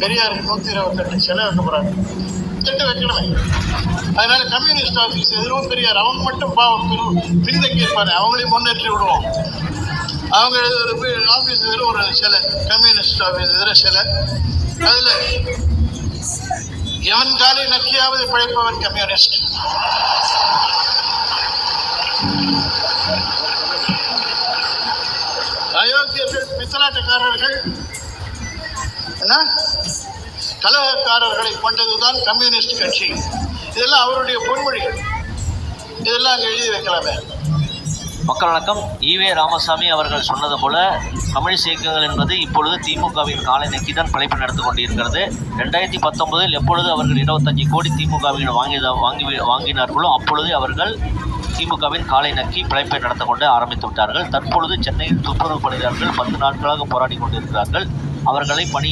பெரியாருக்கு 128 சிலை வைக்க போறாங்க. திட்டு வைக்கணுமே. அதனால கம்யூனிஸ்ட் ஆஃபீஸ் எதிரும் பெரியார் அவங்க மட்டும் பாவம் பின்தங்கி இருப்பாரு, அவங்களையும் முன்னேற்றி விடுவோம். அவங்க ஆஃபீஸ் எதிரும் ஒரு சிலை, கம்யூனிஸ்ட் ஆஃபீஸ் எதிர சிலை. அதுல எவன் காலை நக்கியாவது பிழைப்பவன் கம்யூனிஸ்ட். அயோக்கியர்கள், பித்தலாட்டக்காரர்கள், கலகக்காரர்களை கொண்டதுதான் கம்யூனிஸ்ட் கட்சி. இதெல்லாம் அவருடைய பொன்மொழிகள். இதெல்லாம் அங்கே எழுதி வைக்கலாமே. மக்கள் வணக்கம். ஈவே ராமசாமி அவர்கள் சொன்னது போல கம்யூனிஸ்ட் இயக்கங்கள் என்பது இப்பொழுது திமுகவின் காலை நக்கிதான் பிழைப்பு நடத்தி கொண்டிருக்கிறது. 2019 எப்பொழுது அவர்கள் 25 கோடி திமுகவின் வாங்கினார்களோ அப்பொழுது அவர்கள் திமுகவின் காலை நக்கி பிழைப்பை நடத்த கொண்டு ஆரம்பித்து விட்டார்கள். தற்பொழுது சென்னையில் துப்புரவு பணியாளர்கள் 10 நாட்களாக போராடி கொண்டிருக்கிறார்கள். அவர்களை பணியை